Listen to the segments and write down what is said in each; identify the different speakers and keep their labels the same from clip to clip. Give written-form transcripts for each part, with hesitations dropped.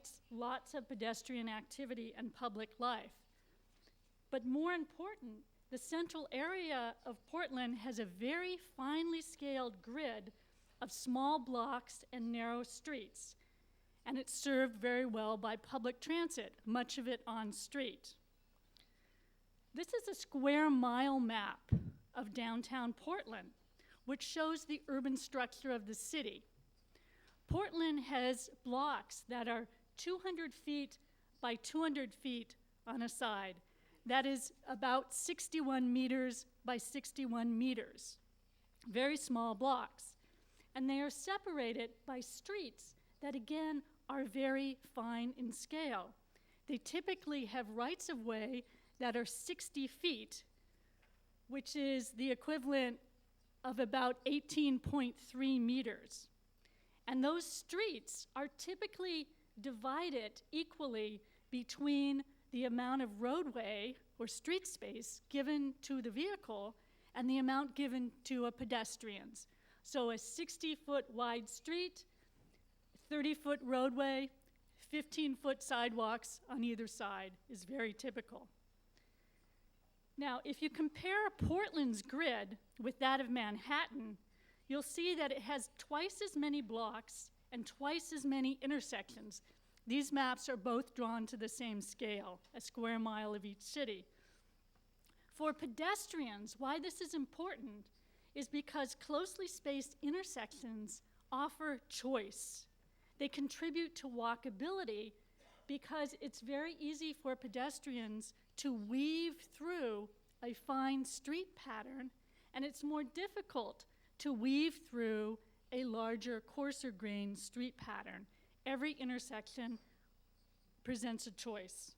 Speaker 1: invites lots of pedestrian activity and public life. But more important, the central area of Portland has a very finely scaled grid of small blocks and narrow streets, and it's served very well by public transit, much of it on street. This is a square mile map of downtown Portland, which shows the urban structure of the city. Portland has blocks that are 200 feet by 200 feet on a side. That is about 61 meters by 61 meters. Very small blocks. And they are separated by streets that, again, are very fine in scale. They typically have rights-of-way that are 60 feet, which is the equivalent of about 18.3 meters. And those streets are typically divided equally between the amount of roadway or street space given to the vehicle and the amount given to pedestrians. So a 60-foot wide street, 30-foot roadway, 15-foot sidewalks on either side is very typical. Now, if you compare Portland's grid with that of Manhattan, you'll see that it has twice as many blocks and twice as many intersections. These maps are both drawn to the same scale, a square mile of each city. For pedestrians, why this is important is because closely spaced intersections offer choice. They contribute to walkability because it's very easy for pedestrians to weave through a fine street pattern, and it's more difficult to weave through a larger, coarser-grained street pattern. Every intersection presents a choice.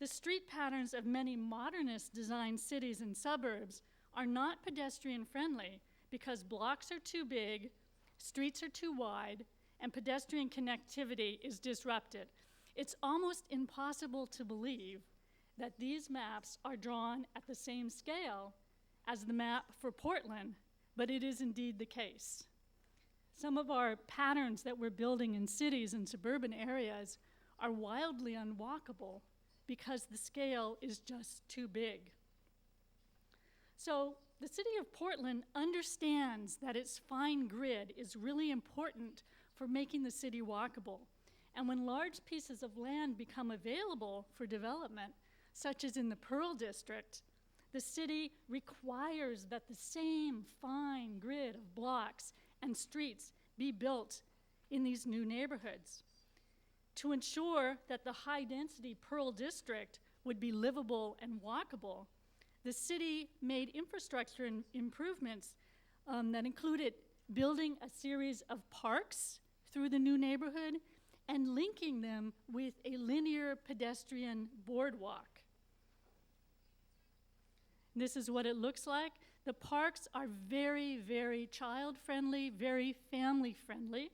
Speaker 1: The street patterns of many modernist-designed cities and suburbs are not pedestrian-friendly because blocks are too big, streets are too wide, and pedestrian connectivity is disrupted. It's almost impossible to believe that these maps are drawn at the same scale as the map for Portland, but it is indeed the case. Some of our patterns that we're building in cities and suburban areas are wildly unwalkable because the scale is just too big. So the city of Portland understands that its fine grid is really important for making the city walkable. And when large pieces of land become available for development, such as in the Pearl District, the city requires that the same fine grid of blocks and streets be built in these new neighborhoods. To ensure that the high-density Pearl District would be livable and walkable, the city made infrastructure improvements that included building a series of parks through the new neighborhood and linking them with a linear pedestrian boardwalk. This is what it looks like. The parks are very, very child-friendly, very family-friendly.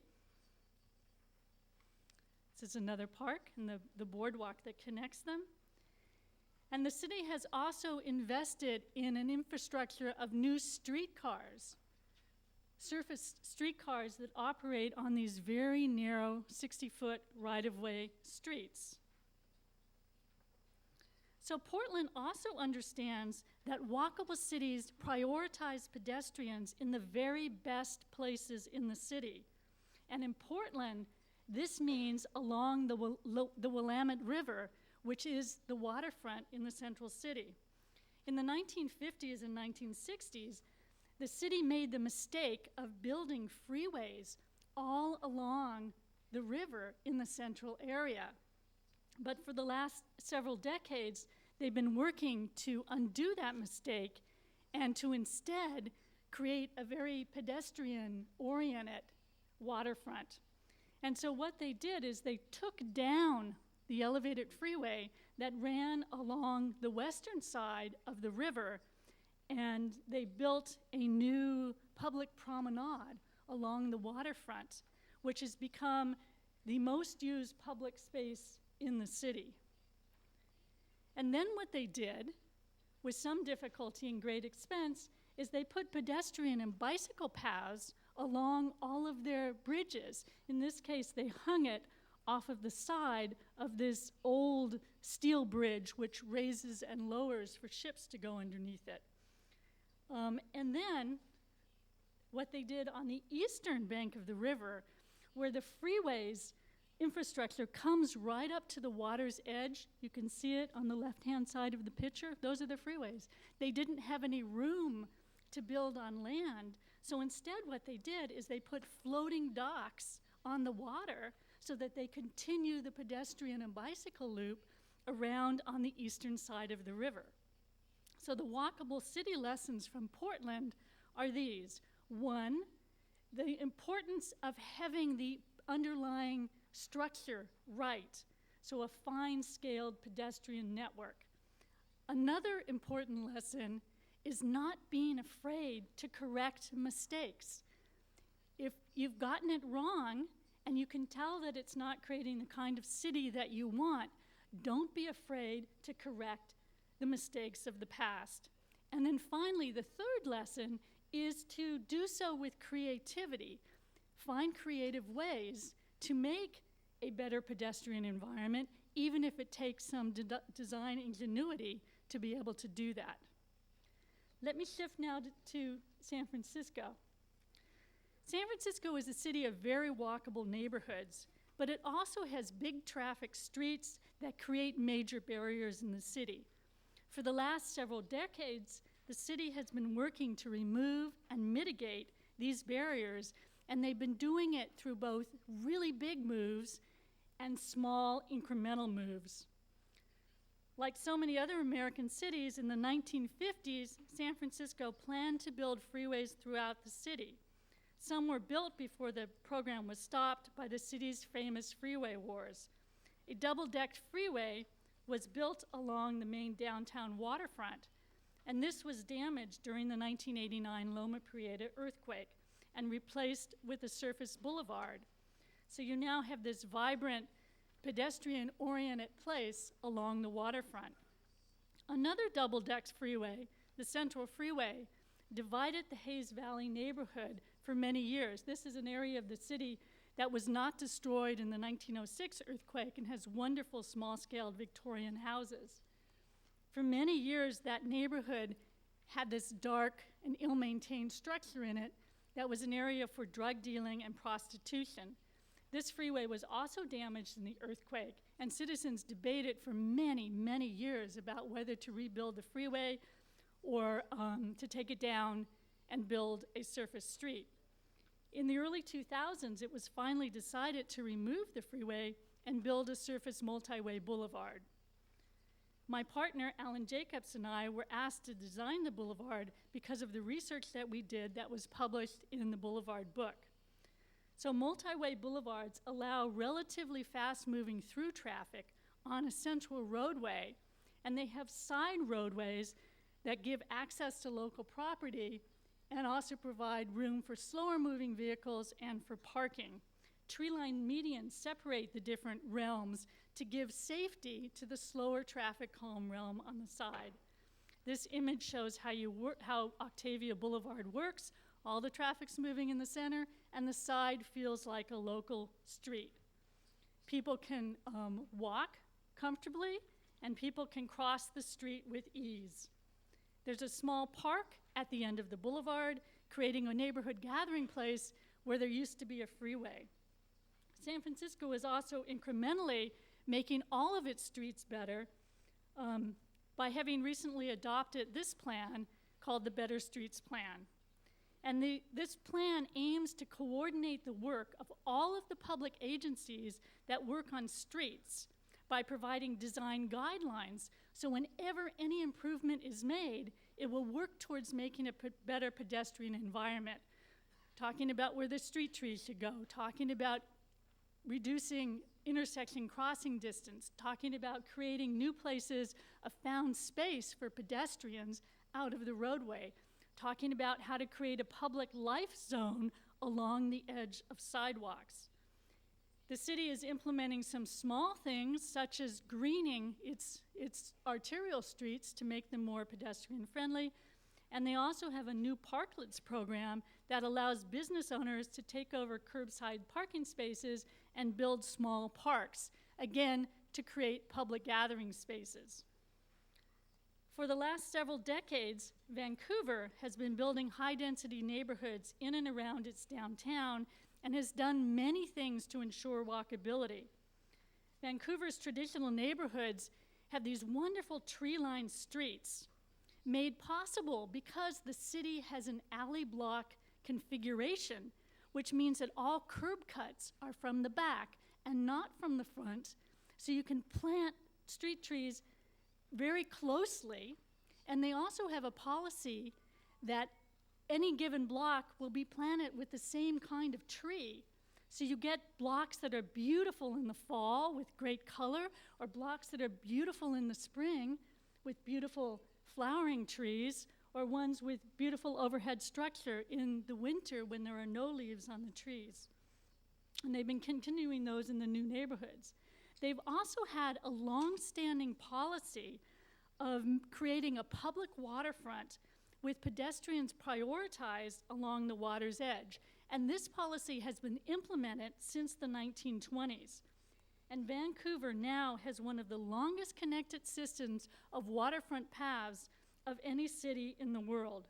Speaker 1: This is another park and the boardwalk that connects them. And the city has also invested in an infrastructure of new streetcars, surface streetcars that operate on these very narrow 60-foot right-of-way streets. So Portland also understands that walkable cities prioritize pedestrians in the very best places in the city. And in Portland, this means along the Willamette River, which is the waterfront in the central city. In the 1950s and 1960s, the city made the mistake of building freeways all along the river in the central area. But for the last several decades, they've been working to undo that mistake and to instead create a very pedestrian-oriented waterfront. And so what they did is they took down the elevated freeway that ran along the western side of the river, and they built a new public promenade along the waterfront, which has become the most used public space in the city. And then what they did, with some difficulty and great expense, is they put pedestrian and bicycle paths along all of their bridges. In this case, they hung it off of the side of this old steel bridge which raises and lowers for ships to go underneath it. And then what they did on the eastern bank of the river, where the freeways infrastructure comes right up to the water's edge. You can see it on the left-hand side of the picture. Those are the freeways. They didn't have any room to build on land, so instead what they did is they put floating docks on the water so that they continue the pedestrian and bicycle loop around on the eastern side of the river. So the walkable city lessons from Portland are these. One, the importance of having the underlying structure right, so a fine-scaled pedestrian network. Another important lesson is not being afraid to correct mistakes. If you've gotten it wrong and you can tell that it's not creating the kind of city that you want, don't be afraid to correct the mistakes of the past. And then finally, the third lesson is to do so with creativity. Find creative ways to make a better pedestrian environment, even if it takes some design ingenuity to be able to do that. Let me shift now to San Francisco. San Francisco is a city of very walkable neighborhoods, but it also has big traffic streets that create major barriers in the city. For the last several decades, the city has been working to remove and mitigate these barriers, and they've been doing it through both really big moves and small incremental moves. Like so many other American cities, in the 1950s, San Francisco planned to build freeways throughout the city. Some were built before the program was stopped by the city's famous freeway wars. A double-decked freeway was built along the main downtown waterfront, and this was damaged during the 1989 Loma Prieta earthquake and replaced with a surface boulevard. So you now have this vibrant, pedestrian-oriented place along the waterfront. Another double-decked freeway, the Central Freeway, divided the Hayes Valley neighborhood for many years. This is an area of the city that was not destroyed in the 1906 earthquake and has wonderful small-scale Victorian houses. For many years, that neighborhood had this dark and ill-maintained structure in it that was an area for drug dealing and prostitution. This freeway was also damaged in the earthquake, and citizens debated for many, many years about whether to rebuild the freeway or to take it down and build a surface street. In the early 2000s, it was finally decided to remove the freeway and build a surface multi-way boulevard. My partner, Alan Jacobs, and I were asked to design the boulevard because of the research that we did that was published in the Boulevard book. So multi-way boulevards allow relatively fast-moving through traffic on a central roadway, and they have side roadways that give access to local property and also provide room for slower-moving vehicles and for parking. Tree-lined medians separate the different realms to give safety to the slower traffic calm realm on the side. This image shows how Octavia Boulevard works. All the traffic's moving in the center, and the side feels like a local street. People can walk comfortably, and people can cross the street with ease. There's a small park at the end of the boulevard, creating a neighborhood gathering place where there used to be a freeway. San Francisco is also incrementally making all of its streets better by having recently adopted this plan called the Better Streets Plan. And this plan aims to coordinate the work of all of the public agencies that work on streets by providing design guidelines, so whenever any improvement is made, it will work towards making a better pedestrian environment. Talking about where the street trees should go, talking about reducing intersection crossing distance, talking about creating new places of found space for pedestrians out of the roadway, talking about how to create a public life zone along the edge of sidewalks. The city is implementing some small things, such as greening its arterial streets to make them more pedestrian friendly, And they also have a new parklets program that allows business owners to take over curbside parking spaces and build small parks, again, to create public gathering spaces. For the last several decades, Vancouver has been building high-density neighborhoods in and around its downtown and has done many things to ensure walkability. Vancouver's traditional neighborhoods have these wonderful tree-lined streets made possible because the city has an alley block configuration, which means that all curb cuts are from the back and not from the front, so you can plant street trees very closely, and they also have a policy that any given block will be planted with the same kind of tree. So you get blocks that are beautiful in the fall with great color, or blocks that are beautiful in the spring with beautiful flowering trees, or ones with beautiful overhead structure in the winter when there are no leaves on the trees. And they've been continuing those in the new neighborhoods. They've also had a long-standing policy of creating a public waterfront with pedestrians prioritized along the water's edge. And this policy has been implemented since the 1920s. And Vancouver now has one of the longest connected systems of waterfront paths of any city in the world.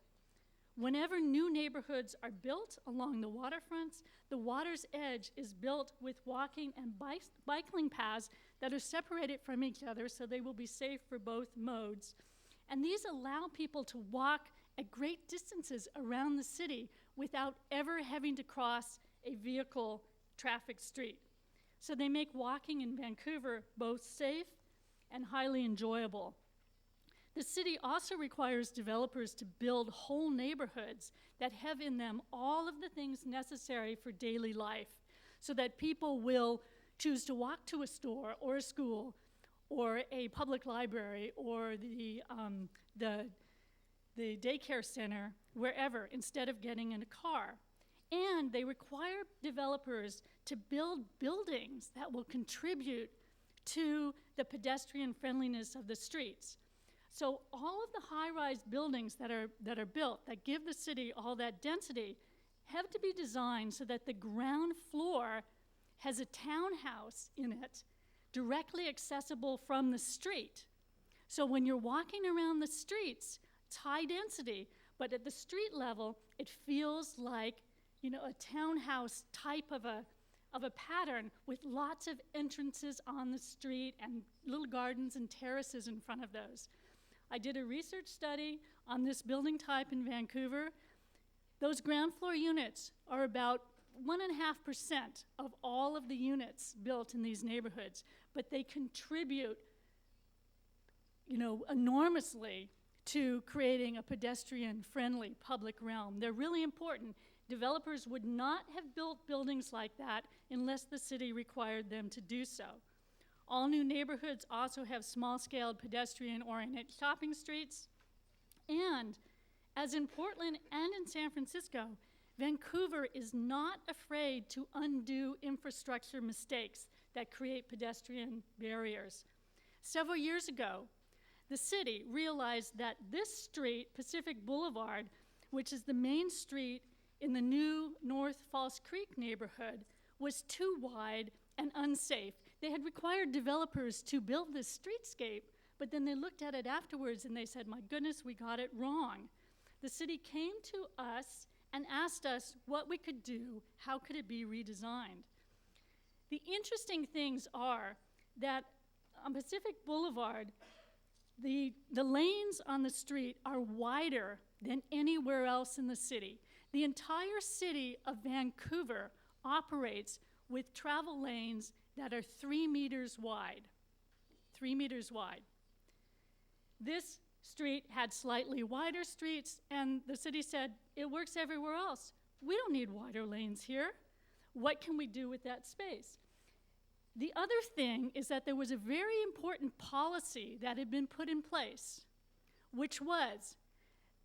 Speaker 1: Whenever new neighborhoods are built along the waterfronts, the water's edge is built with walking and bicycling paths that are separated from each other so they will be safe for both modes. And these allow people to walk at great distances around the city without ever having to cross a vehicle traffic street. So they make walking in Vancouver both safe and highly enjoyable. The city also requires developers to build whole neighborhoods that have in them all of the things necessary for daily life, so that people will choose to walk to a store or a school or a public library or the daycare center, wherever, instead of getting in a car. And they require developers to build buildings that will contribute to the pedestrian friendliness of the streets. So all of the high-rise buildings that are built, that give the city all that density, have to be designed so that the ground floor has a townhouse in it, directly accessible from the street. So when you're walking around the streets, it's high density, but at the street level, it feels like, you know, a townhouse type of a pattern with lots of entrances on the street and little gardens and terraces in front of those. I did a research study on this building type in Vancouver. Those ground floor units are about 1.5% of all of the units built in these neighborhoods, but they contribute, you know, enormously to creating a pedestrian-friendly public realm. They're really important. Developers would not have built buildings like that unless the city required them to do so. All new neighborhoods also have small-scale pedestrian-oriented shopping streets. And as in Portland and in San Francisco, Vancouver is not afraid to undo infrastructure mistakes that create pedestrian barriers. Several years ago, the city realized that this street, Pacific Boulevard, which is the main street in the new North False Creek neighborhood, was too wide and unsafe. They had required developers to build this streetscape, but then they looked at it afterwards and they said, my goodness, we got it wrong. The city came to us and asked us what we could do, how could it be redesigned. The interesting things are that on Pacific Boulevard, the lanes on the street are wider than anywhere else in the city. The entire city of Vancouver operates with travel lanes that are 3 meters wide. 3 meters wide. This street had slightly wider streets, and the city said, it works everywhere else. We don't need wider lanes here. What can we do with that space? The other thing is that there was a very important policy that had been put in place, which was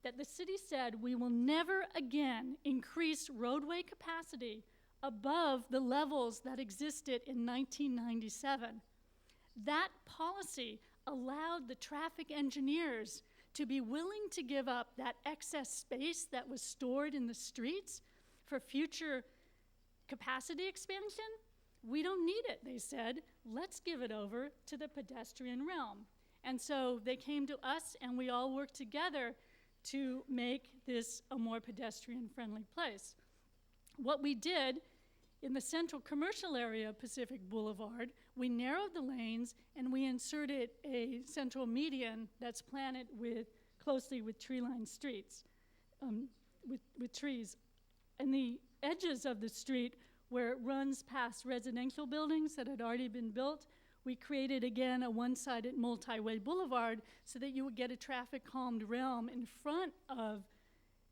Speaker 1: that the city said we will never again increase roadway capacity above the levels that existed in 1997. That policy allowed the traffic engineers to be willing to give up that excess space that was stored in the streets for future capacity expansion? We don't need it, they said. Let's give it over to the pedestrian realm. And so they came to us, and we all worked together to make this a more pedestrian-friendly place. What we did in the central commercial area of Pacific Boulevard, we narrowed the lanes and we inserted a central median that's planted closely with tree-lined streets, with trees. And the edges of the street, where it runs past residential buildings that had already been built, we created again a one-sided multi-way boulevard so that you would get a traffic-calmed realm in front of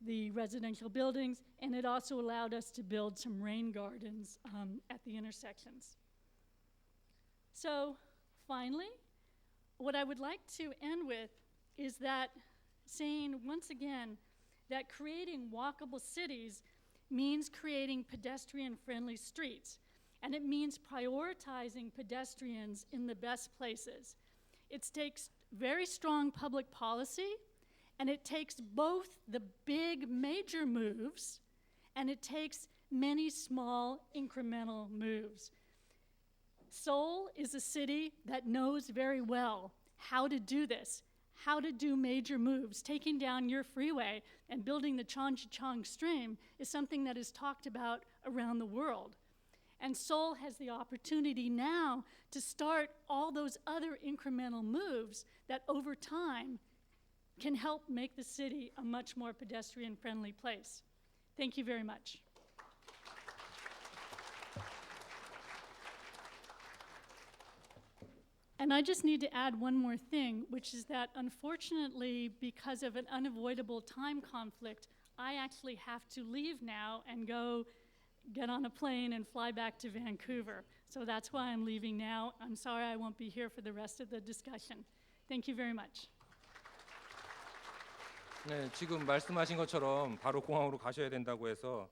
Speaker 1: the residential buildings, and it also allowed us to build some rain gardens at the intersections. So finally, what I would like to end with is that saying once again that creating walkable cities means creating pedestrian-friendly streets, and it means prioritizing pedestrians in the best places. It takes very strong public policy, and it takes both the big major moves, and it takes many small incremental moves. Seoul is a city that knows very well how to do this, how to do major moves. Taking down your freeway and building the Cheonggyecheong stream is something that is talked about around the world. And Seoul has the opportunity now to start all those other incremental moves that over time can help make the city a much more pedestrian-friendly place. Thank you very much. And I just need to add one more thing, which is that unfortunately, because of an unavoidable time conflict, I actually have to leave now and go get on a plane and fly back to Vancouver. So that's why I'm leaving now. I'm sorry I won't be here for the rest of the discussion. Thank you very much.
Speaker 2: 네, 지금 말씀하신 것처럼 바로 공항으로 가셔야 된다고 해서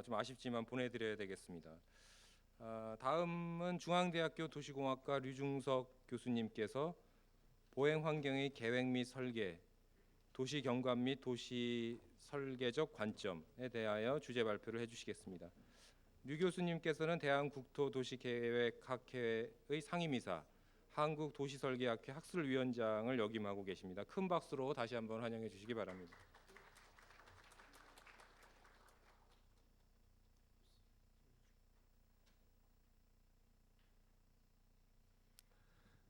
Speaker 2: 좀 아쉽지만 보내드려야 되겠습니다. 다음은 중앙대학교 도시공학과 류중석 교수님께서 보행 환경의 계획 및 설계, 도시 경관 및 도시 설계적 관점에 대하여 주제 발표를 해주시겠습니다. 류 교수님께서는 대한국토도시계획학회의 상임이사, 한국도시설계학회 학술위원장을 역임하고 계십니다. 큰 박수로 다시 한번 환영해 주시기 바랍니다.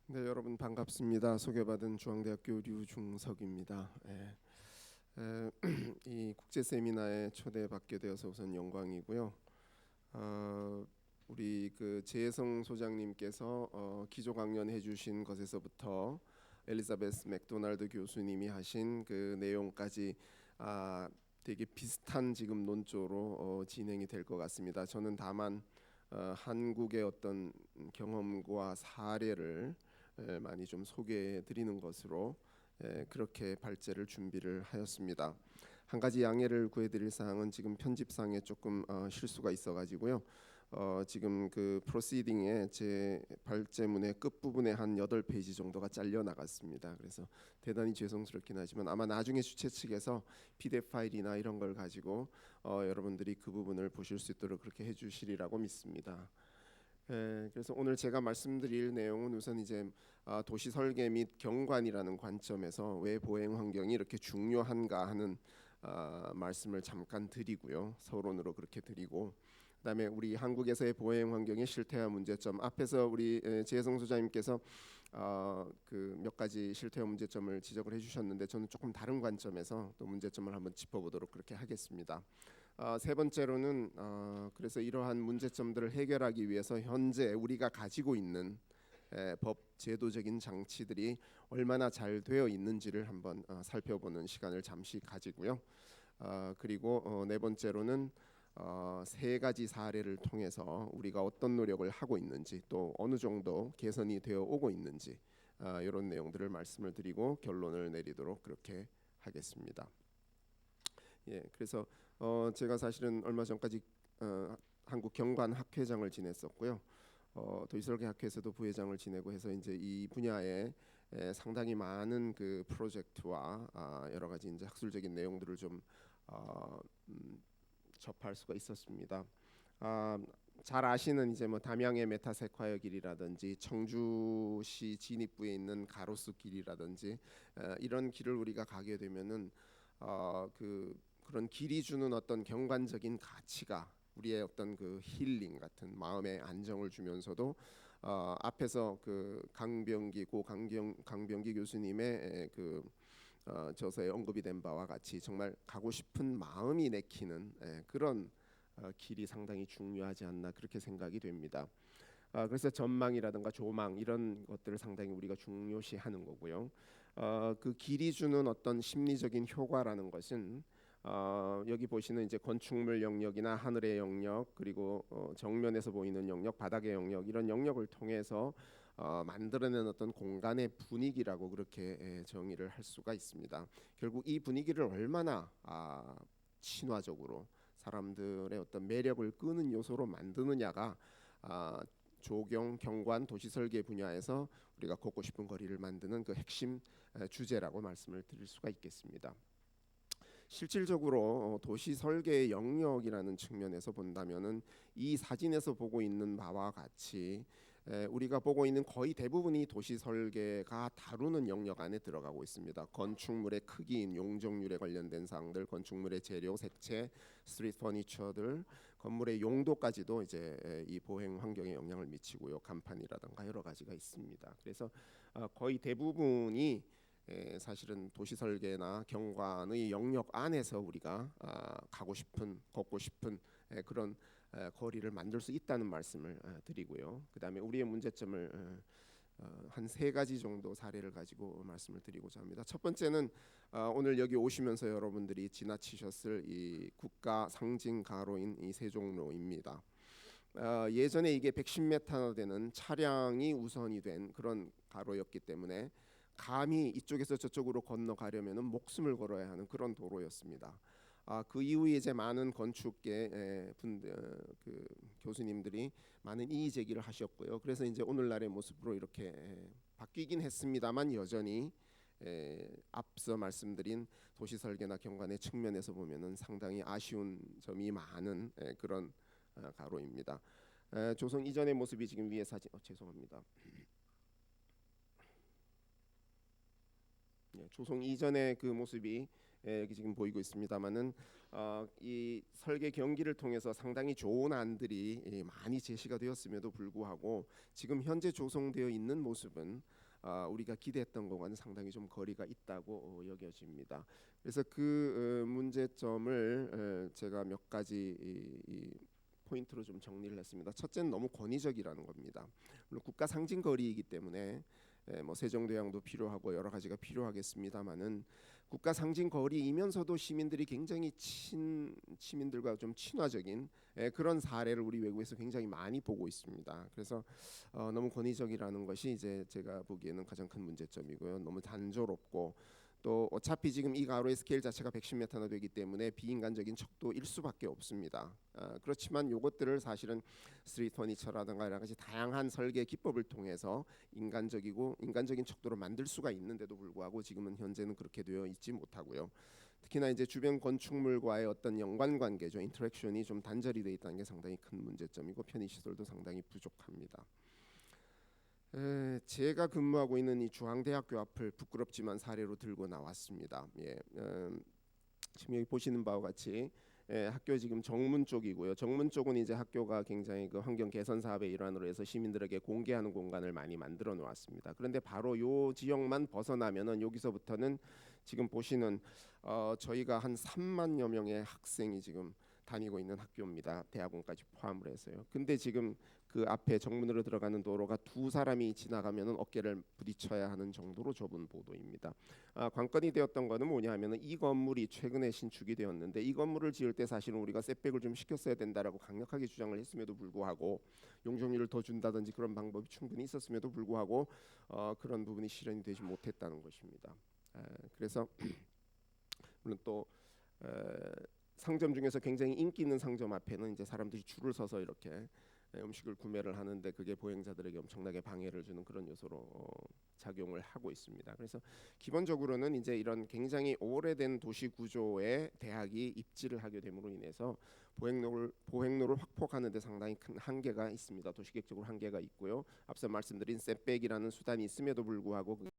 Speaker 3: 네, 여러분 반갑습니다. 소개받은 중앙대학교 류중석입니다. 이 국제 세미나에 초대받게 되어서 우선 영광이고요. 우리 그 재성 소장님께서 기조 강연해 주신 것에서부터 엘리자베스 맥도날드 교수님이 하신 그 내용까지 되게 비슷한 지금 논조로 진행이 될 것 같습니다. 저는 다만 한국의 어떤 경험과 사례를 많이 좀 소개해 드리는 것으로 그렇게 발제를 준비를 하였습니다. 한 가지 양해를 구해드릴 사항은 지금 편집상에 조금 실수가 있어가지고요. 지금 그 프로시딩에 제 발제문의 끝부분에 한 8페이지 정도가 잘려 나갔습니다. 그래서 대단히 죄송스럽긴 하지만 아마 나중에 주최 측에서 PDF 파일이나 이런 걸 가지고 여러분들이 그 부분을 보실 수 있도록 그렇게 해주시리라고 믿습니다. 그래서 오늘 제가 말씀드릴 내용은 우선 이제 도시 설계 및 경관이라는 관점에서 왜 보행 환경이 이렇게 중요한가 하는 말씀을 잠깐 드리고요. 서론으로 그렇게 드리고, 그다음에 우리 한국에서의 보행 환경의 실태와 문제점, 앞에서 우리 재성 소장님께서 그 몇 가지 실태와 문제점을 지적을 해주셨는데 저는 조금 다른 관점에서 또 문제점을 한번 짚어보도록 그렇게 하겠습니다. 세 번째로는 그래서 이러한 문제점들을 해결하기 위해서 현재 우리가 가지고 있는 법 제도적인 장치들이 얼마나 잘 되어 있는지를 한번 살펴보는 시간을 잠시 가지고요. 그리고 네 번째로는 세 가지 사례를 통해서 우리가 어떤 노력을 하고 있는지 또 어느 정도 개선이 되어 오고 있는지 이런 내용들을 말씀을 드리고 결론을 내리도록 그렇게 하겠습니다. 그래서 제가 사실은 얼마 전까지 한국 경관학회장을 지냈었고요. 도시설계학회에서도 부회장을 지내고 해서 이제 이 분야에 상당히 많은 그 프로젝트와 여러 가지 이제 학술적인 내용들을 좀 접할 수가 있었습니다. 잘 아시는 이제 뭐 담양의 메타세콰이어 길이라든지 청주시 진입부에 있는 가로수 길이라든지 이런 길을 우리가 가게 되면은 그런 길이 주는 어떤 경관적인 가치가 우리의 어떤 그 힐링 같은 마음의 안정을 주면서도 앞에서 그 강병기 교수님의 저서에 언급이 된 바와 같이 정말 가고 싶은 마음이 내키는 그런 길이 상당히 중요하지 않나 그렇게 생각이 됩니다. 그래서 전망이라든가 조망 이런 것들을 상당히 우리가 중요시하는 거고요. 그 길이 주는 어떤 심리적인 효과라는 것은 여기 보시는 이제 건축물 영역이나 하늘의 영역 그리고 정면에서 보이는 영역, 바닥의 영역 이런 영역을 통해서 만들어낸 어떤 공간의 분위기라고 그렇게 정의를 할 수가 있습니다. 결국 이 분위기를 얼마나 친화적으로 사람들의 어떤 매력을 끄는 요소로 만드느냐가 조경, 경관, 도시설계 분야에서 우리가 걷고 싶은 거리를 만드는 그 핵심 주제라고 말씀을 드릴 수가 있겠습니다. 실질적으로 도시 설계의 영역이라는 측면에서 본다면은 이 사진에서 보고 있는 바와 같이 우리가 보고 있는 거의 대부분이 도시 설계가 다루는 영역 안에 들어가고 있습니다. 건축물의 크기인 용적률에 관련된 사항들, 건축물의 재료, 색채, 스트리트 퍼니처들, 건물의 용도까지도 이제 이 보행 환경에 영향을 미치고요. 간판이라든가 여러 가지가 있습니다. 그래서 거의 대부분이 사실은 도시 설계나 경관의 영역 안에서 우리가 가고 싶은, 걷고 싶은 그런 거리를 만들 수 있다는 말씀을 드리고요. 그다음에 우리의 문제점을 한 세 가지 정도 사례를 가지고 말씀을 드리고자 합니다. 첫 번째는 오늘 여기 오시면서 여러분들이 지나치셨을 이 국가 상징 가로인 이 세종로입니다. 예전에 이게 110m 되는 차량이 우선이 된 그런 가로였기 때문에 감히 이쪽에서 저쪽으로 건너가려면은 목숨을 걸어야 하는 그런 도로였습니다. 그 이후에 이제 많은 건축계 그 교수님들이 많은 이의 제기를 하셨고요. 그래서 이제 오늘날의 모습으로 이렇게 바뀌긴 했습니다만 여전히 앞서 말씀드린 도시 설계나 경관의 측면에서 보면은 상당히 아쉬운 점이 많은 그런 가로입니다. 조성 이전의 모습이 지금 위에 사진 죄송합니다. 조성 이전의 그 모습이 여기 지금 보이고 있습니다만은 이 설계 경기를 통해서 상당히 좋은 안들이 많이 제시가 되었음에도 불구하고 지금 현재 조성되어 있는 모습은 우리가 기대했던 것과는 상당히 좀 거리가 있다고 여겨집니다. 그래서 그 문제점을 제가 몇 가지 포인트로 좀 정리를 했습니다. 첫째는 너무 권위적이라는 겁니다. 물론 국가 상징 거리이기 때문에 뭐 세종대왕도 필요하고 여러 가지가 필요하겠습니다만은 국가 상징 거리이면서도 시민들이 굉장히 시민들과 좀 친화적인 그런 사례를 우리 외국에서 굉장히 많이 보고 있습니다. 그래서 너무 권위적이라는 것이 이제 제가 보기에는 가장 큰 문제점이고요. 너무 단조롭고 또 어차피 지금 이 가로의 스케일 자체가 110m나 되기 때문에 비인간적인 척도일 수밖에 없습니다. 그렇지만 이것들을 사실은 스트리트 퍼니처라든가 여러 가지 다양한 설계 기법을 통해서 인간적인 척도로 만들 수가 있는데도 불구하고 지금은 현재는 그렇게 되어 있지 못하고요. 특히나 이제 주변 건축물과의 어떤 연관 관계죠, 인터랙션이 좀 단절이 되어 있다는 게 상당히 큰 문제점이고 편의 시설도 상당히 부족합니다. 제가 근무하고 있는 이 중앙대학교 앞을 부끄럽지만 사례로 들고 나왔습니다. 지금 여기 보시는 바와 같이 학교 지금 정문 쪽이고요. 정문 쪽은 이제 학교가 굉장히 그 환경 개선 사업의 일환으로 해서 시민들에게 공개하는 공간을 많이 만들어 놓았습니다. 그런데 바로 요 지역만 벗어나면은 여기서부터는 지금 보시는 저희가 한 3만여 명의 학생이 지금 다니고 있는 학교입니다. 대학원까지 포함을 해서요. 근데 지금 그 앞에 정문으로 들어가는 도로가 두 사람이 지나가면은 어깨를 부딪혀야 하는 정도로 좁은 보도입니다. 관건이 되었던 거는 뭐냐면은 이 건물이 최근에 신축이 되었는데 이 건물을 지을 때 사실은 우리가 셋백을 좀 시켰어야 된다라고 강력하게 주장을 했음에도 불구하고 용적률을 더 준다든지 그런 방법이 충분히 있었음에도 불구하고 그런 부분이 실현이 되지 못했다는 것입니다. 그래서 물론 또 상점 중에서 굉장히 인기 있는 상점 앞에는 이제 사람들이 줄을 서서 이렇게 음식을 구매를 하는데 그게 보행자들에게 엄청나게 방해를 주는 그런 요소로 작용을 하고 있습니다. 그래서 기본적으로는 이제 이런 굉장히 오래된 도시 구조에 대학이 입지를 하게 됨으로 인해서 보행로를 확보하는 데 상당히 큰 한계가 있습니다. 도시계획적으로 한계가 있고요. 앞서 말씀드린 셋백이라는 수단이 있음에도 불구하고